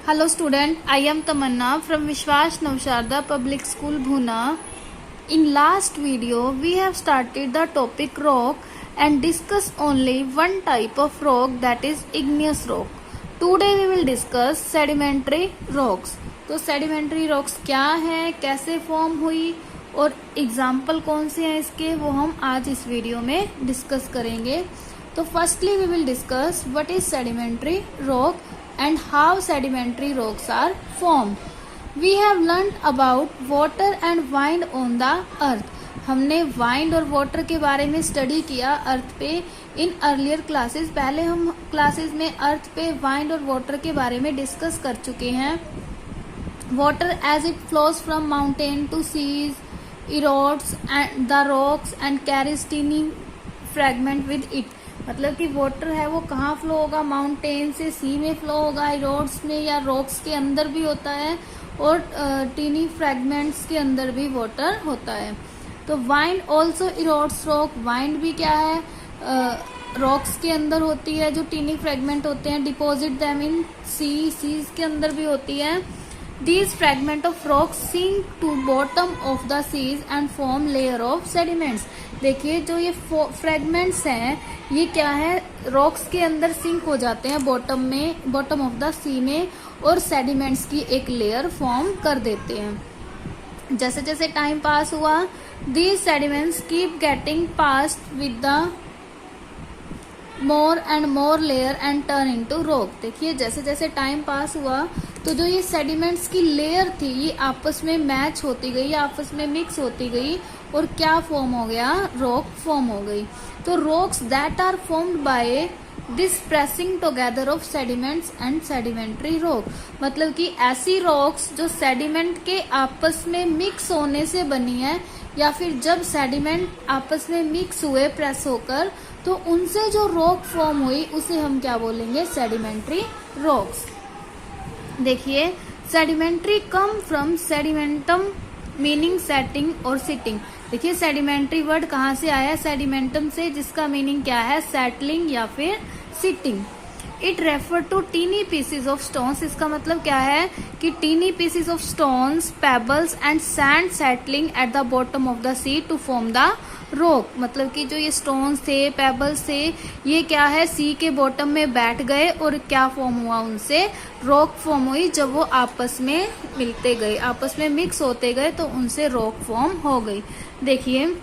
Hello student, I am Tamanna from Vishwas Navsharda Public School Bhuna. In last video, we have started the topic rock and discuss only one type of rock, that is igneous rock. Today we will discuss sedimentary rocks. तो sedimentary rocks क्या है, कैसे form हुई और example कौन से हैं इसके, वो हम आज इस वीडियो में डिस्कस करेंगे. तो firstly we will discuss what is sedimentary rock and how sedimentary rocks are formed. We have learned about water and wind on the earth. हमने wind और water के बारे में स्टडी किया अर्थ पे इन अर्लियर क्लासेस. पहले हम क्लासेस में अर्थ पे wind और water के बारे में डिस्कस कर चुके हैं. Water as it flows from mountain to seas erodes and the rocks and carries tiny fragment with it. मतलब कि वाटर है वो कहाँ फ्लो होगा, माउंटेन से सी में फ्लो होगा, इरोड्स में या रॉक्स के अंदर भी होता है और टीनी फ्रैगमेंट्स के अंदर भी वाटर होता है. तो wind also erodes rock. Wind भी क्या है, रॉक्स के अंदर होती है जो टीनी फ्रैगमेंट होते हैं. डिपॉजिट देम इन सीज के अंदर भी होती है. These fragment of rocks sink to bottom of the seas and form layer of sediments. देखिए जो ये फ्रेगमेंट्स हैं ये क्या है, रॉक्स के अंदर सिंक हो जाते हैं बॉटम में, बॉटम ऑफ द सी में, और सेडिमेंट्स की एक लेयर फॉर्म कर देते हैं. जैसे जैसे टाइम पास हुआ these sediments keep getting passed with the more and more layer and turn into rock. देखिए जैसे जैसे टाइम पास हुआ तो जो ये सेडिमेंट्स की लेयर थी ये आपस में मैच होती गई, आपस में मिक्स होती गई और क्या फॉर्म हो गया, रॉक फॉर्म हो गई. तो rocks that are formed by this pressing together of sediments and sedimentary rock. मतलब कि ऐसी रॉक्स जो सेडिमेंट के आपस में मिक्स होने से बनी है या फिर जब सेडिमेंट आपस में मिक्स हुए प्रेस होकर तो उनसे जो रॉक फॉर्म हुई उसे हम क्या बोलेंगे, सेडिमेंट्री रॉक्स. देखिए sedimentary come from sedimentum meaning setting और सिटिंग. देखिए सेडिमेंट्री वर्ड कहाँ से आया, सेडिमेंटम से, जिसका मीनिंग क्या है, सेटलिंग या फिर sitting. It refer to tiny pieces of stones. इसका मतलब क्या है कि tiny pieces of stones, pebbles and sand settling at the bottom of the sea to form the rock. मतलब कि जो ये स्टोन्स थे, पेबल्स थे, ये क्या है, सी के बॉटम में बैठ गए और क्या फॉर्म हुआ, उनसे रॉक फॉर्म हुई. जब वो आपस में मिलते गए, आपस में मिक्स होते गए तो उनसे रॉक फॉर्म हो गई. देखिए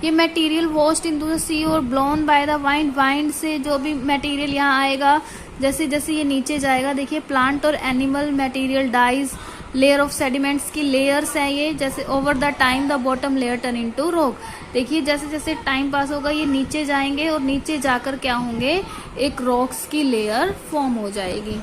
ये मटेरियल वॉश्ड इनटू द सी और blown by the wind. Wind से जो भी मटेरियल यहाँ आएगा, जैसे जैसे ये नीचे जाएगा, देखिए प्लांट और animal material dies, layer of sediments की लेयर्स हैं ये. जैसे over the time the bottom layer turn into rock. देखिए जैसे जैसे टाइम पास होगा ये नीचे जाएंगे और नीचे जाकर क्या होंगे, एक रॉक्स की लेयर फॉर्म हो जाएगी.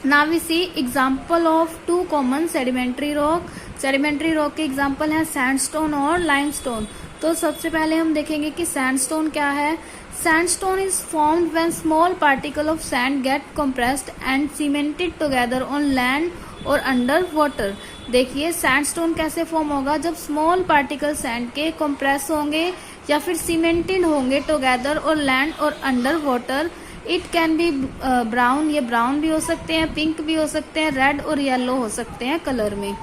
Now we see example of two common sedimentary rock. Sedimentary rock के एग्जांपल हैं सैंडस्टोन और लाइमस्टोन. तो सबसे पहले हम देखेंगे कि सैंडस्टोन क्या है. Sandstone is formed when small particle of sand get compressed and cemented together on land or under water. देखिए सैंडस्टोन कैसे फॉर्म होगा, जब स्मॉल पार्टिकल सैंड के कंप्रेस होंगे या फिर सीमेंटेड होंगे टुगेदर और लैंड और under water. It can be brown, ये ब्राउन भी हो सकते हैं, पिंक भी हो सकते हैं, रेड और येलो हो सकते हैं कलर में.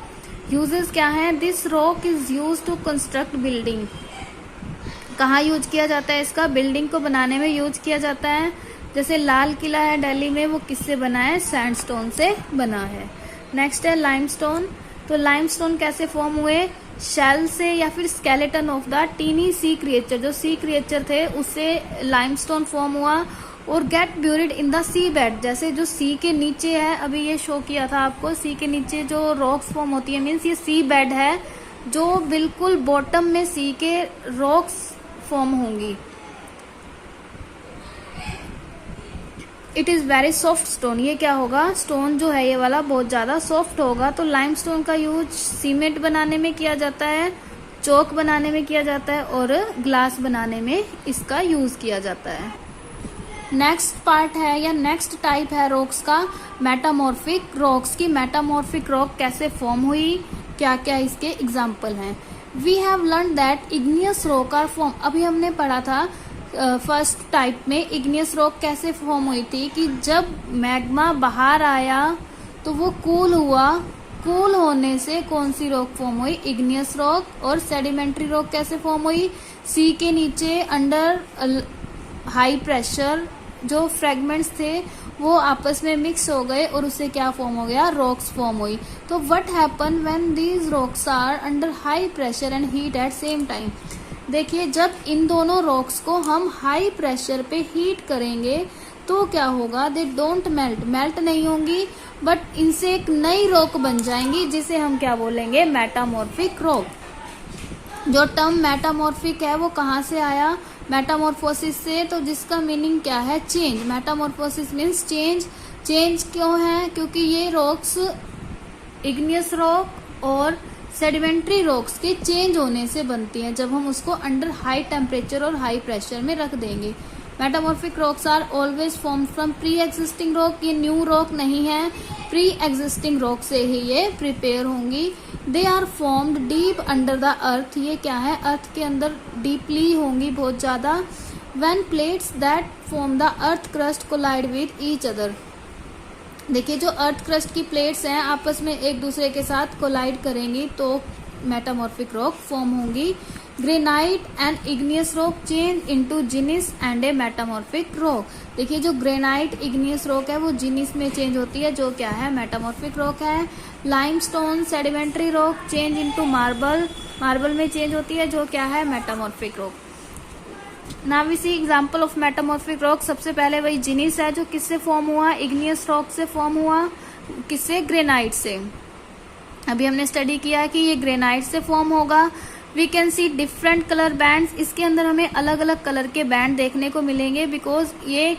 यूजेस क्या है, this rock is use to construct building. कहाँ यूज किया जाता है इसका, बिल्डिंग को बनाने में यूज किया जाता है. जैसे लाल किला है दिल्ली में, वो किससे बना है, सैंडस्टोन से बना है. नेक्स्ट है लाइमस्टोन. तो लाइमस्टोन कैसे फॉर्म हुए, शेल से या फिर skeleton of the tiny sea creature. जो सी क्रिएचर थे उससे लाइमस्टोन फॉर्म हुआ और get buried in the sea bed. जैसे जो सी के नीचे है, अभी ये शो किया था आपको, सी के नीचे जो रॉक्स फॉर्म होती है, मीन्स ये सी बेड है जो बिल्कुल बॉटम में सी के रॉक्स फॉर्म होंगी. It is very soft stone. ये क्या होगा, स्टोन जो है ये वाला बहुत ज्यादा सॉफ्ट होगा. तो लाइमस्टोन का यूज सीमेंट बनाने में किया जाता है, चौक बनाने में किया जाता है और ग्लास बनाने में इसका यूज किया जाता है. नेक्स्ट पार्ट है या नेक्स्ट टाइप है रॉक्स का, मेटामॉर्फिक रॉक्स की. मेटामॉर्फिक रॉक कैसे फॉर्म हुई, क्या क्या इसके एग्जाम्पल हैं. We have learn that igneous rock are form. अभी हमने पढ़ा था फर्स्ट टाइप में इग्नियस रॉक कैसे फॉर्म हुई थी कि जब मैग्मा बाहर आया तो वो कूल हुआ, कूल होने से कौन सी रॉक फॉर्म हुई, इग्नियस रॉक। और सेडिमेंट्री रॉक कैसे फॉर्म हुई, सी के नीचे अंडर हाई प्रेशर जो फ्रेगमेंट्स थे वो आपस में मिक्स हो गए और उससे क्या फॉर्म हो गया, रॉक्स फॉर्म हुई। तो what happen when these rocks are under high pressure and heat at same time. देखिए जब इन दोनों रॉक्स को हम हाई प्रेशर पे हीट करेंगे तो क्या होगा, दे डोंट मेल्ट, मेल्ट नहीं होंगी बट इनसे एक नई रॉक बन जाएंगी जिसे हम क्या बोलेंगे, मेटामॉर्फिक रॉक। जो टर्म मेटामॉर्फिक है वो कहाँ से आया, मेटामॉर्फोसिस से, तो जिसका मीनिंग क्या है, change. Metamorphosis means change. Change क्यों है, क्योंकि ये रॉक्स इग्नियस रॉक और सेडिमेंट्री रॉक्स के चेंज होने से बनती हैं जब हम उसको अंडर हाई टेम्परेचर और हाई प्रेशर में रख देंगे। Metamorphic rocks are always form from pre existing rock, ये न्यू रॉक नहीं है, प्री एग्जिस्टिंग रॉक से ही ये प्रिपेयर होंगी। They are formed deep under the earth, ये क्या है, अर्थ के अंदर डीपली होंगी बहुत ज्यादा। When plates that form the earth crust collide with each other. देखिए जो अर्थ क्रस्ट की प्लेट्स हैं आपस में एक दूसरे के साथ कोलाइड करेंगी तो मेटामॉर्फिक रॉक फॉर्म होंगी। Granite and igneous rock change into जिनिस एंड ए मेटामॉर्फिक रॉक। देखिए जो ग्रेनाइट इग्नियस रॉक है वो जिनिस में चेंज होती है जो क्या है, मेटामॉर्फिक रॉक है। Limestone sedimentary rock change into marble, marble में चेंज होती है जो क्या है, metamorphic rock. Now we see example of metamorphic rock. सबसे पहले वही जिनिस है जो किससे फॉर्म हुआ, इग्नियस रॉक से फॉर्म हुआ, किससे, ग्रेनाइट से। अभी हमने स्टडी किया कि ये ग्रेनाइट से फॉर्म होगा। We can see different colour bands, इसके अंदर हमें अलग अलग कलर के बैंड देखने को मिलेंगे बिकॉज ये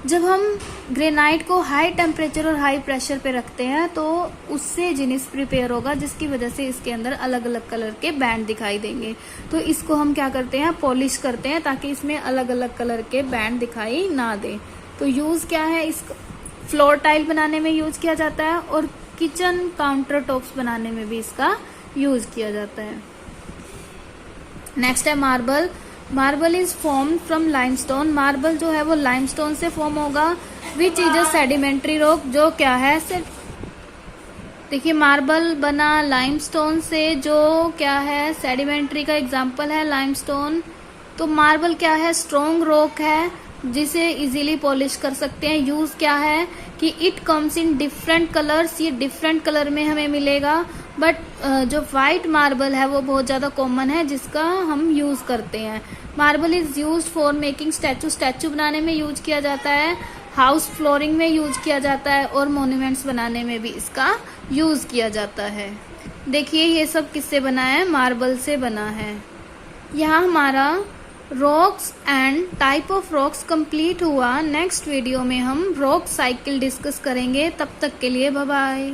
जब हम ग्रेनाइट को हाई टेम्परेचर और हाई प्रेशर पे रखते हैं तो उससे जिनिस प्रिपेयर होगा जिसकी वजह से इसके अंदर अलग अलग कलर के बैंड दिखाई देंगे। तो इसको हम क्या करते हैं, पॉलिश करते हैं ताकि इसमें अलग अलग कलर के बैंड दिखाई ना दे। तो यूज क्या है, इस फ्लोर टाइल बनाने में यूज किया जाता है और किचन काउंटर टॉप्स बनाने में भी इसका यूज किया जाता है। नेक्स्ट है marble. Marble is form from limestone, marble जो है वो लाइमस्टोन से फॉर्म होगा। Which is a sedimentary rock, जो क्या है, देखिए मार्बल बना लाइमस्टोन से जो क्या है, सेडिमेंट्री का एग्जांपल है लाइमस्टोन। तो मार्बल क्या है, स्ट्रॉन्ग रॉक है जिसे इजीली पॉलिश कर सकते हैं। यूज क्या है कि it comes in different colours, ये डिफरेंट कलर में हमें मिलेगा बट जो व्हाइट मार्बल है वो बहुत ज्यादा कॉमन है जिसका हम यूज करते हैं। Marble is used for making statue, statue बनाने में यूज किया जाता है, हाउस फ्लोरिंग में यूज किया जाता है और मॉन्यूमेंट्स बनाने में भी इसका यूज किया जाता है। देखिए ये सब किससे बना है, मार्बल से बना है। यहाँ हमारा rocks and type of rocks complete हुआ। नेक्स्ट वीडियो में हम रॉक साइकिल डिस्कस करेंगे। तब तक के लिए बाय बाय।